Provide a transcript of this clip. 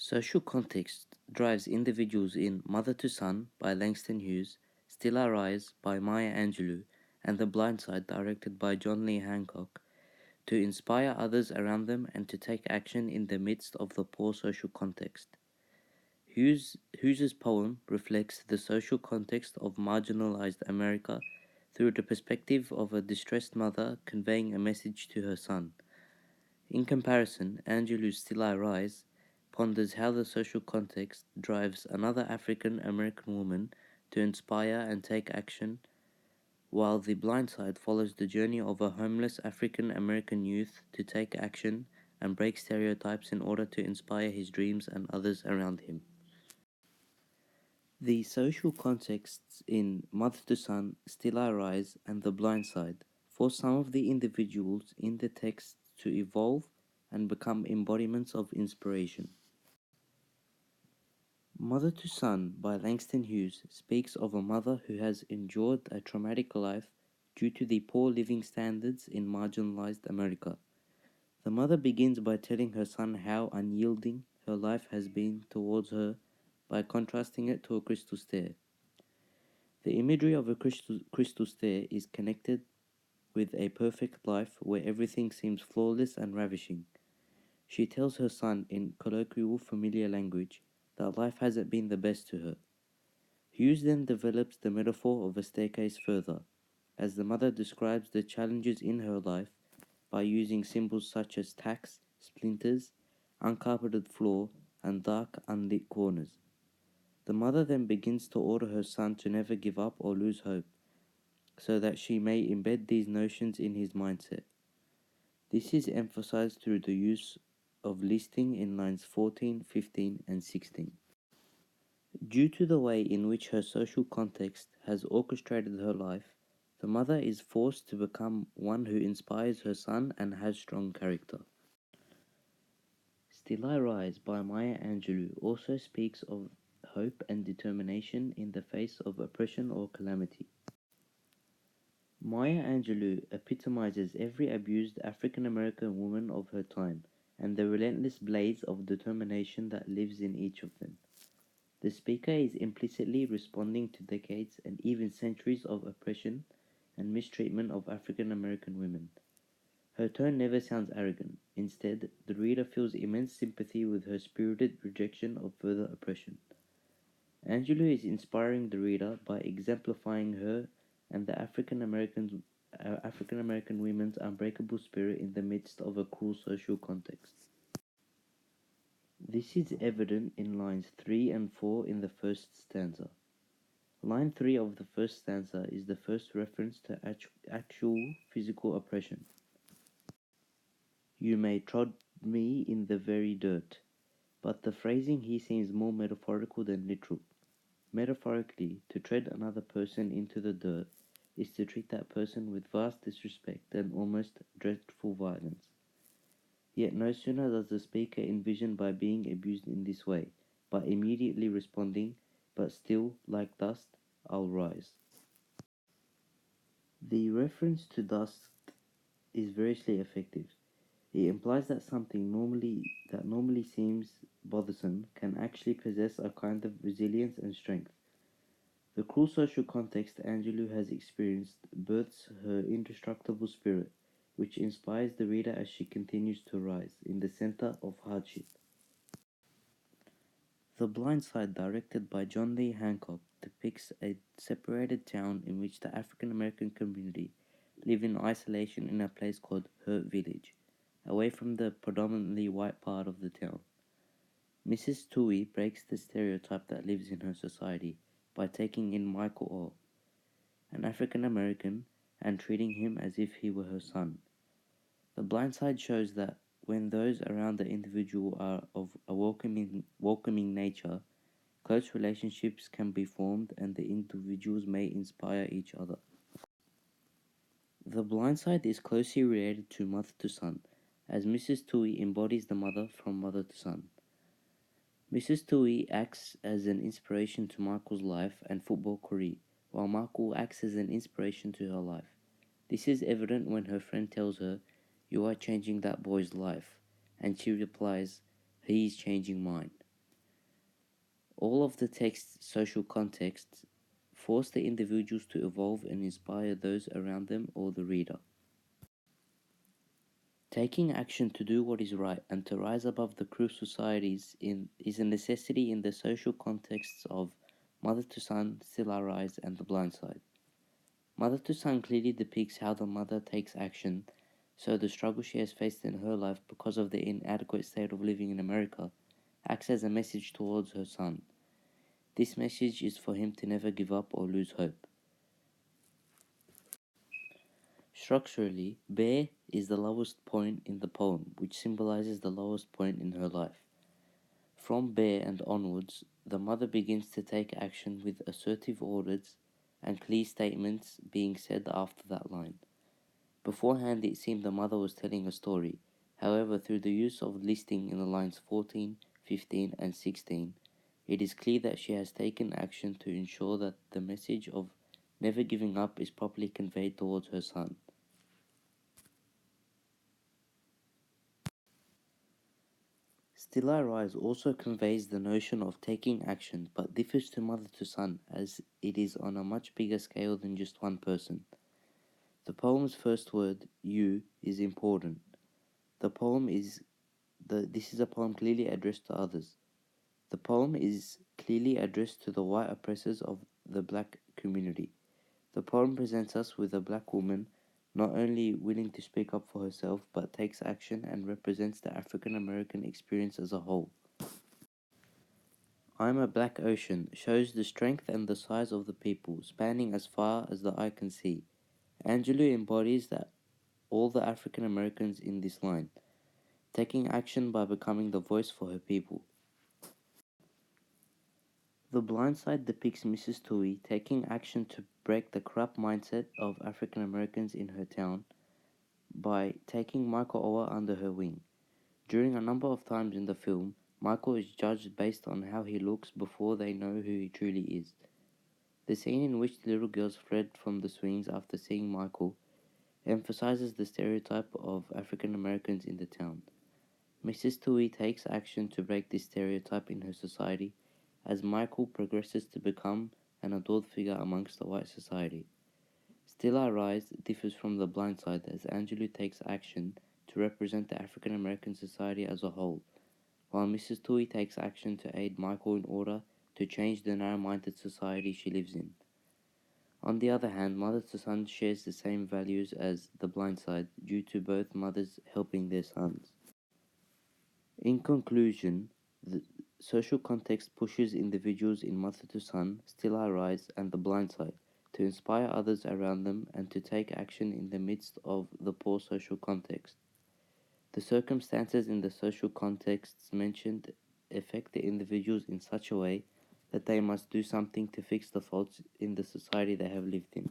Social context drives individuals in Mother to Son by Langston Hughes, Still Our Eyes by Maya Angelou, and The Blind Side directed by John Lee Hancock to inspire others around them and to take action in the midst of the poor social context. Hughes's poem reflects the social context of marginalized America through the perspective of a distressed mother conveying a message to her son. In comparison, Angelou's Still I Rise ponders how the social context drives another African American woman to inspire and take action, while The Blind Side follows the journey of a homeless African American youth to take action and break stereotypes in order to inspire his dreams and others around him. The social contexts in Mother to Son, Still I Rise, and The Blind Side force some of the individuals in the text to evolve and become embodiments of inspiration. Mother to Son by Langston Hughes speaks of a mother who has endured a traumatic life due to the poor living standards in marginalized America. The mother begins by telling her son how unyielding her life has been towards her by contrasting it to a crystal stair. The imagery of a crystal stair is connected with a perfect life where everything seems flawless and ravishing. She tells her son in colloquial familiar language that life hasn't been the best to her. Hughes then develops the metaphor of a staircase further, as the mother describes the challenges in her life by using symbols such as tacks, splinters, uncarpeted floor, and dark unlit corners. The mother then begins to order her son to never give up or lose hope, so that she may embed these notions in his mindset. This is emphasized through the use of listing in lines 14, 15, and 16. Due to the way in which her social context has orchestrated her life, the mother is forced to become one who inspires her son and has strong character. Still I Rise by Maya Angelou also speaks of hope and determination in the face of oppression or calamity. Maya Angelou epitomizes every abused African American woman of her time and the relentless blaze of determination that lives in each of them. The speaker is implicitly responding to decades and even centuries of oppression and mistreatment of African American women. Her tone never sounds arrogant. Instead, the reader feels immense sympathy with her spirited rejection of further oppression. Angelou is inspiring the reader by exemplifying her and the African American women's unbreakable spirit in the midst of a cruel social context. This is evident in lines 3 and 4 in the first stanza. Line 3 of the first stanza is the first reference to actual physical oppression. You may trod me in the very dirt, but the phrasing here seems more metaphorical than literal. Metaphorically, to tread another person into the dirt is to treat that person with vast disrespect and almost dreadful violence. Yet no sooner does the speaker envision by being abused in this way, but immediately responding, but still, like dust, I'll rise. The reference to dust is variously effective. It implies that something normally seems bothersome can actually possess a kind of resilience and strength. The cruel social context Angelou has experienced births her indestructible spirit, which inspires the reader as she continues to rise in the center of hardship. The Blind Side, directed by John Lee Hancock, depicts a separated town in which the African American community live in isolation in a place called Hurt Village, away from the predominantly white part of the town. Mrs. Toohey breaks the stereotype that lives in her society by taking in Michael Orr, an African American, and treating him as if he were her son. The Blind Side shows that when those around the individual are of a welcoming nature, close relationships can be formed and the individuals may inspire each other. The Blind Side is closely related to Mother to Son, as Mrs. Toohey embodies the mother from Mother to Son. Mrs. Toohey acts as an inspiration to Michael's life and football career, while Michael acts as an inspiration to her life. This is evident when her friend tells her, "You are changing that boy's life," and she replies, "He is changing mine." All of the text's social contexts force the individuals to evolve and inspire those around them or the reader. Taking action to do what is right and to rise above the cruel societies is a necessity in the social contexts of Mother to Son, Still I Rise, and The Blind Side. Mother to Son clearly depicts how the mother takes action, so the struggle she has faced in her life because of the inadequate state of living in America acts as a message towards her son. This message is for him to never give up or lose hope. Structurally, Bear is the lowest point in the poem, which symbolizes the lowest point in her life. From Bear and onwards, the mother begins to take action with assertive orders and clear statements being said after that line. Beforehand, it seemed the mother was telling a story. However, through the use of listing in the lines 14, 15, and 16, it is clear that she has taken action to ensure that the message of never giving up is properly conveyed towards her son. Still I Rise also conveys the notion of taking action but differs to Mother to Son as it is on a much bigger scale than just one person. The poem's first word, you, is important. This is a poem clearly addressed to others. The poem is clearly addressed to the white oppressors of the black community. The poem presents us with a black woman not only willing to speak up for herself but takes action and represents the African American experience as a whole. I'm a Black Ocean shows the strength and the size of the people, spanning as far as the eye can see. Angelou embodies all the African Americans in this line, taking action by becoming the voice for her people. The Blind Side depicts Mrs. Tui taking action to break the corrupt mindset of African Americans in her town by taking Michael Owa under her wing. During a number of times in the film, Michael is judged based on how he looks before they know who he truly is. The scene in which the little girls fled from the swings after seeing Michael emphasizes the stereotype of African Americans in the town. Mrs. Tui takes action to break this stereotype in her society as Michael progresses to become an adored figure amongst the white society. Still I Rise differs from The Blind Side as Angelou takes action to represent the African American society as a whole, while Mrs. Tui takes action to aid Michael in order to change the narrow-minded society she lives in. On the other hand, Mother to Son shares the same values as The Blind Side due to both mothers helping their sons. In conclusion, the social context pushes individuals in Mother to Son, Still I Rise, and The Blind Side to inspire others around them and to take action in the midst of the poor social context. The circumstances in the social contexts mentioned affect the individuals in such a way that they must do something to fix the faults in the society they have lived in.